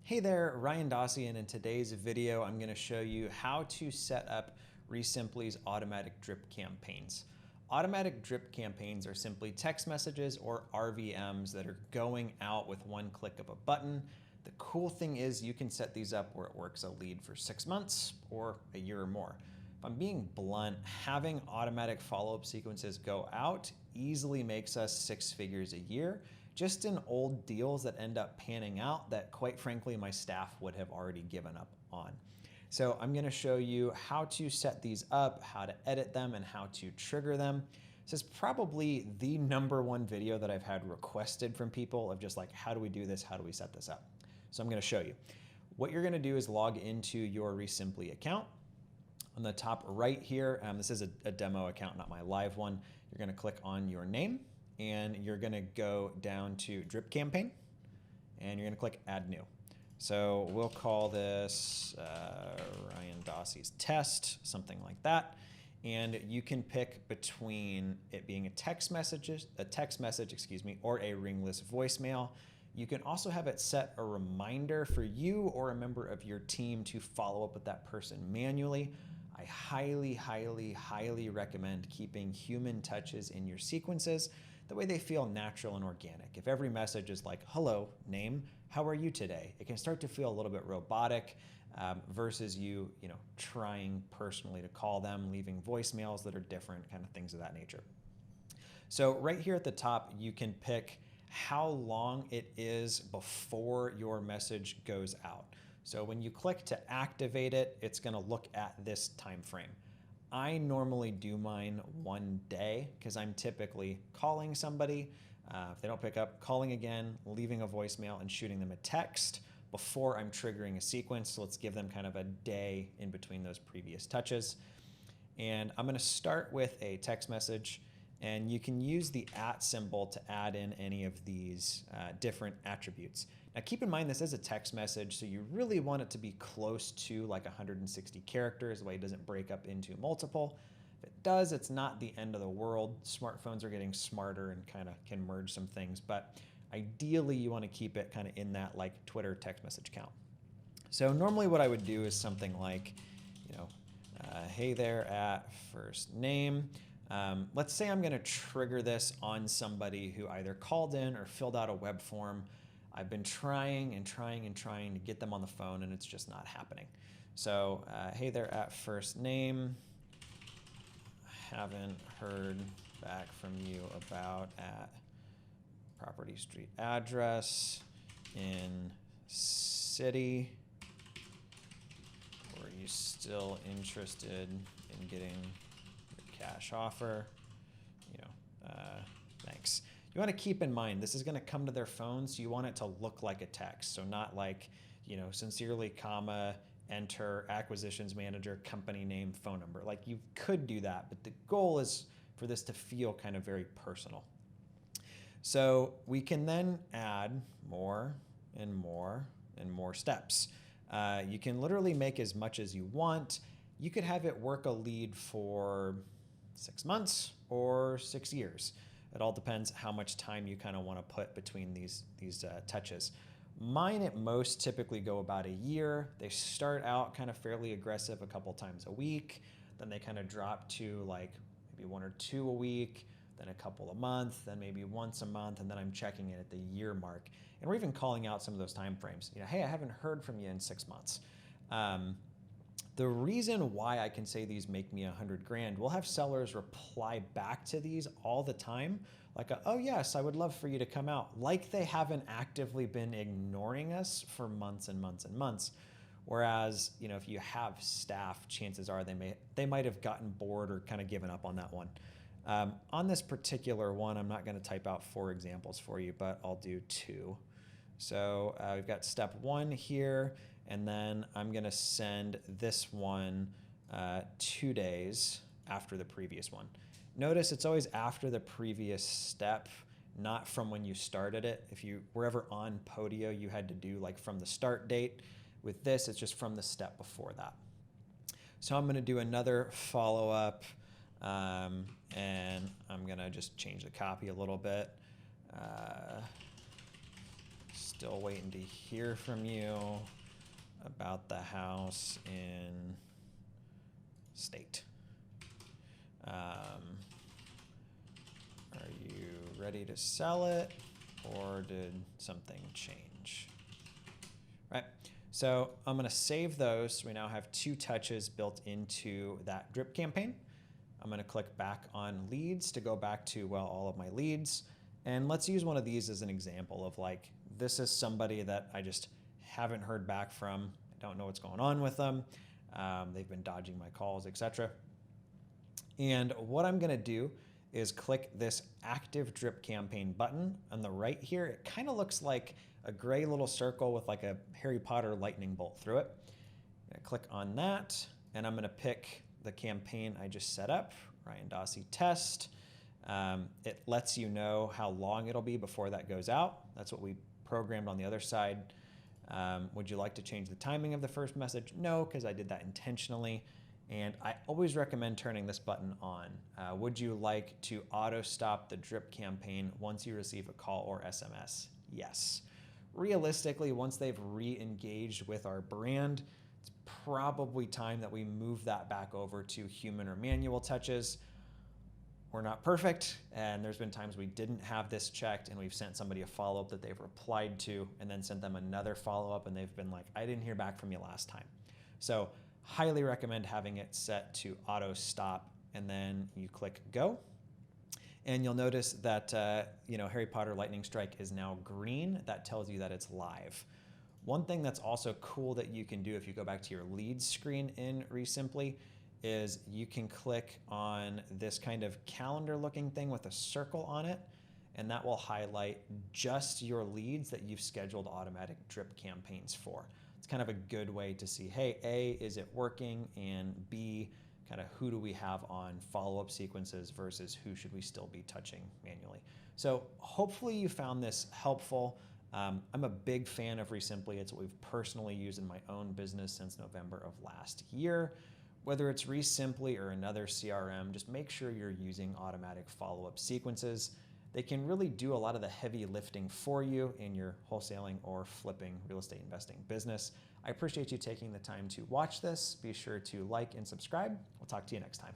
Hey there, Ryan Dossey, and in today's video, I'm going to show you how to set up Resimpli's automatic drip campaigns. Automatic drip campaigns are simply text messages or RVMs that are going out with one click of a button. The cool thing is you can set these up where it works a lead for 6 months or a year or more. If I'm being blunt, having automatic follow-up sequences go out easily makes us 6 figures a year, just in old deals that end up panning out that, quite frankly, my staff would have already given up on. So I'm going to show you how to set these up, how to edit them, and how to trigger them. This is probably the #1 video that I've had requested from people of just like, how do we do this? How do we set this up? So I'm going to show you. What you're going to do is log into your Resimpli account. On the top right here, this is a demo account, not my live one. You're going to click on your name, and you're going to go down to Drip Campaign, and you're going to click Add New. So we'll call this Ryan Dossey's test, something like that. And you can pick between it being a text message, or a ringless voicemail. You can also have it set a reminder for you or a member of your team to follow up with that person manually. I highly, highly, highly recommend keeping human touches in your sequences. The way they feel natural and organic. If every message is like, hello, name, how are you today? It can start to feel a little bit robotic versus you trying personally to call them, leaving voicemails that are different, kind of things of that nature. So right here at the top, you can pick how long it is before your message goes out. So when you click to activate it, it's going to look at this time frame. I normally do mine 1 day because I'm typically calling somebody. If they don't pick up, calling again, leaving a voicemail, and shooting them a text before I'm triggering a sequence. So let's give them kind of a day in between those previous touches. And I'm going to start with a text message. And you can use the @ symbol to add in any of these different attributes. Now keep in mind this is a text message, so you really want it to be close to like 160 characters, the way it doesn't break up into multiple. If it does, it's not the end of the world. Smartphones are getting smarter and kind of can merge some things, but ideally you want to keep it kind of in that like Twitter text message count. So normally what I would do is something like, hey there at first name. Let's say I'm going to trigger this on somebody who either called in or filled out a web form. I've been trying and trying and trying to get them on the phone, and it's just not happening. So, hey there at first name. Haven't heard back from you about at property street address in city. Or are you still interested in getting cash offer? Thanks. You want to keep in mind this is going to come to their phone, so you want it to look like a text. So not like, sincerely, comma, enter, acquisitions manager, company name, phone number. Like you could do that, but the goal is for this to feel kind of very personal. So we can then add more and more and more steps. You can literally make as much as you want. You could have it work a lead for 6 months or 6 years. It all depends how much time you kind of want to put between these touches. Mine at most typically go about a year. They start out kind of fairly aggressive a couple times a week. Then they kind of drop to like maybe 1 or 2 a week, then a couple a month, then maybe once a month, and then I'm checking it at the year mark. And we're even calling out some of those time frames. Hey, I haven't heard from you in 6 months. The reason why I can say these make me 100 grand, we'll have sellers reply back to these all the time. Like, oh yes, I would love for you to come out. Like they haven't actively been ignoring us for months and months and months. Whereas, if you have staff, chances are they might have gotten bored or kind of given up on that one. On this particular one, I'm not going to type out 4 examples for you, but I'll do 2. So we've got step 1 here, and then I'm going to send this one 2 days after the previous one. Notice it's always after the previous step, not from when you started it. If you were ever on Podio, you had to do like from the start date. With this, it's just from the step before that. So I'm going to do another follow-up, and I'm going to just change the copy a little bit. Still waiting to hear from you about the house in state. Are you ready to sell it, or did something change? Right. So I'm going to save those. We now have 2 touches built into that drip campaign. I'm going to click back on leads to go back to, well, all of my leads. And let's use one of these as an example of like, this is somebody that I just haven't heard back from. I don't know what's going on with them. They've been dodging my calls, etc. And what I'm going to do is click this active drip campaign button on the right here. It kind of looks like a gray little circle with like a Harry Potter lightning bolt through it. I'm gonna click on that, and I'm gonna pick the campaign I just set up, Ryan Dossey test. It lets you know how long it'll be before that goes out. That's what we programmed on the other side. Would you like to change the timing of the first message? No, because I did that intentionally. And I always recommend turning this button on. Would you like to auto stop the drip campaign once you receive a call or SMS? Yes. Realistically, once they've re-engaged with our brand, it's probably time that we move that back over to human or manual touches. We're not perfect, and there's been times we didn't have this checked, and we've sent somebody a follow-up that they've replied to, and then sent them another follow-up, and they've been like, I didn't hear back from you last time. So highly recommend having it set to auto stop, and then you click go. And you'll notice that Harry Potter Lightning Strike is now green. That tells you that it's live. One thing that's also cool that you can do if you go back to your leads screen in Resimpli is you can click on this kind of calendar looking thing with a circle on it, and that will highlight just your leads that you've scheduled automatic drip campaigns for. It's kind of a good way to see, hey, A, is it working? And B, kind of who do we have on follow-up sequences versus who should we still be touching manually. So hopefully you found this helpful. I'm a big fan of Resimpli. It's what we've personally used in my own business since November of last year. Whether it's Resimpli or another CRM, just make sure you're using automatic follow-up sequences. They can really do a lot of the heavy lifting for you in your wholesaling or flipping real estate investing business. I appreciate you taking the time to watch this. Be sure to like and subscribe. We'll talk to you next time.